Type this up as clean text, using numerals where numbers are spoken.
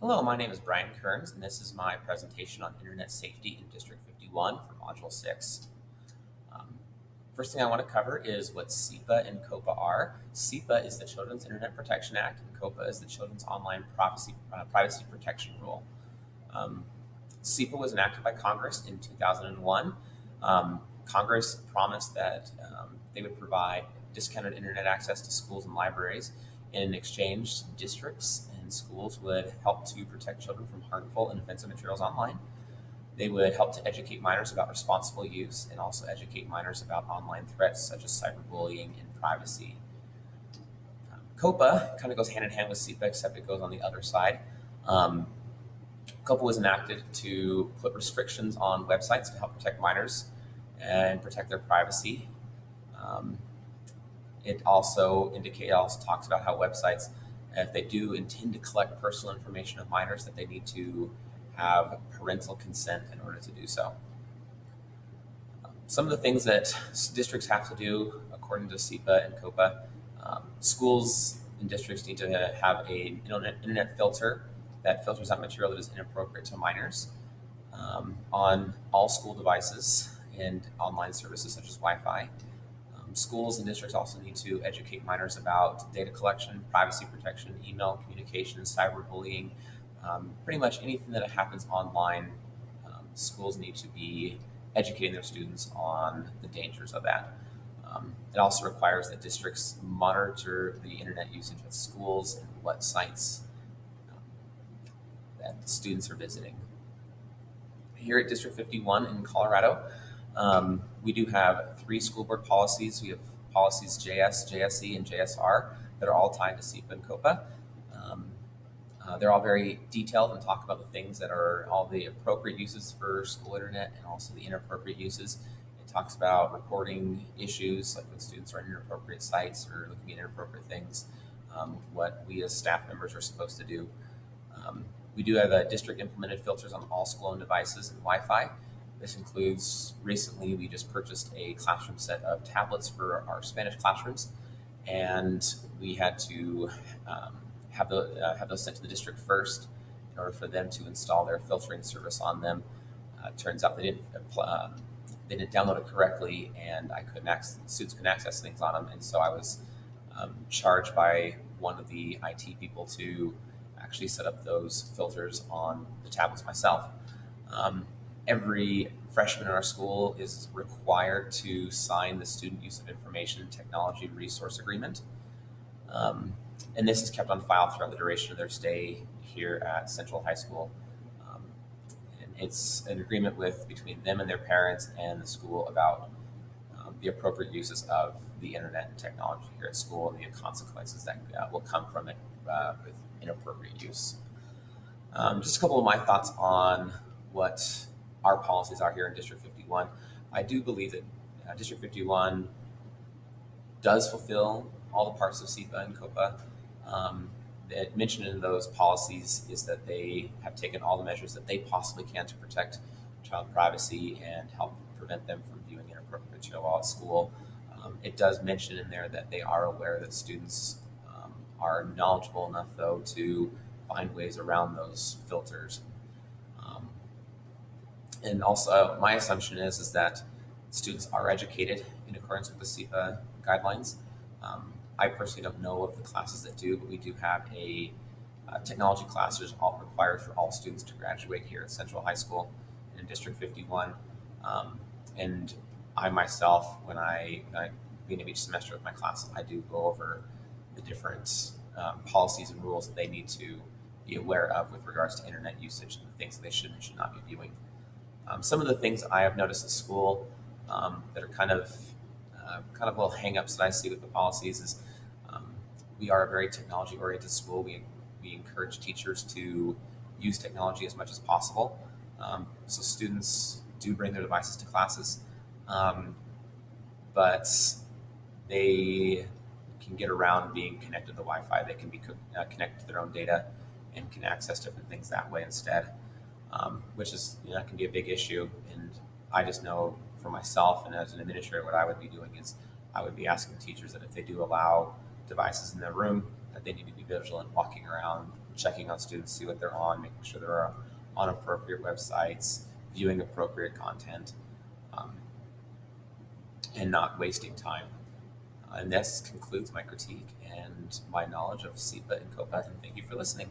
Hello, my name is Brian Kearns, and this is my presentation on Internet Safety in District 51 for Module 6. Um, First thing I want to cover is what SEPA and COPA are. SEPA is the Children's Internet Protection Act, and COPA is the Children's Online Privacy Protection Rule. Um, SEPA was enacted by Congress in 2001. Congress promised that they would provide discounted internet access to schools and libraries. In exchange, districts and schools would help to protect children from harmful and offensive materials online. They would help to educate minors about responsible use and also educate minors about online threats such as cyberbullying and privacy. COPA kind of goes hand in hand with SEPA, except it goes on the other side. Um, COPA was enacted to put restrictions on websites to help protect minors and protect their privacy. Um, it also talks about how websites, if they do intend to collect personal information of minors, that they need to have parental consent in order to do so. Some of the things that districts have to do, according to SEPA and COPA, schools and districts need to have an internet filter that filters out material that is inappropriate to minors on all school devices and online services such as Wi-Fi. Schools and districts also need to educate minors about data collection, privacy protection, email communication, cyberbullying, pretty much anything that happens online. Schools need to be educating their students on the dangers of that. It also requires that districts monitor the internet usage at schools and what sites um, that the students are visiting. Here at District 51 in Colorado, we do have three school board policies. We have policies JS, JSE, and JSR that are all tied to SEPA and COPA. Um, they're all very detailed and talk about the things that are all the appropriate uses for school internet and also the inappropriate uses. It talks about reporting issues, like when students are on inappropriate sites or looking at inappropriate things, what we as staff members are supposed to do. Um, we do have district implemented filters on all school owned devices and Wi Fi. This includes recently, we just purchased a classroom set of tablets for our Spanish classrooms, and we had to have those sent to the district first in order for them to install their filtering service on them. Turns out they didn't download it correctly, and I couldn't access, students couldn't access things on them, and so I was charged by one of the IT people to actually set up those filters on the tablets myself. Um, every freshman in our school is required to sign the Student Use of Information Technology Resource Agreement. Um, and this is kept on file throughout the duration of their stay here at Central High School. Um, and it's an agreement between them and their parents and the school about the appropriate uses of the internet and technology here at school and the consequences that will come from it with inappropriate use. Just a couple of my thoughts on what our policies are here in District 51. I do believe that District 51 does fulfill all the parts of SEPA and COPA. That mentioned in those policies is that they have taken all the measures that they possibly can to protect child privacy and help prevent them from viewing inappropriate material while at school. It does mention in there that they are aware that students are knowledgeable enough, though, to find ways around those filters. Um, and also, my assumption is that students are educated in accordance with the SEPA guidelines. I personally don't know of the classes that do, but we do have a technology class that is all required for all students to graduate here at Central High School in District 51. And I myself, when I begin each semester with my classes, I do go over the different policies and rules that they need to be aware of with regards to internet usage and the things that they should and should not be viewing. Some of the things I have noticed at school that are kind of little hangups that I see with the policies is um, we are a very technology oriented school. We encourage teachers to use technology as much as possible. So students do bring their devices to classes, um, but they can get around being connected to the Wi-Fi. They can be connected to their own data and can access different things that way instead, which is that can be a big issue. And I just know for myself and as an administrator, what I would be doing is I would be asking teachers that if they do allow devices in their room, that they need to be vigilant walking around checking on students, see what they're on, making sure they're on appropriate websites, viewing appropriate content, um, and not wasting time. And this concludes my critique and my knowledge of SEPA and COPA, and thank you for listening.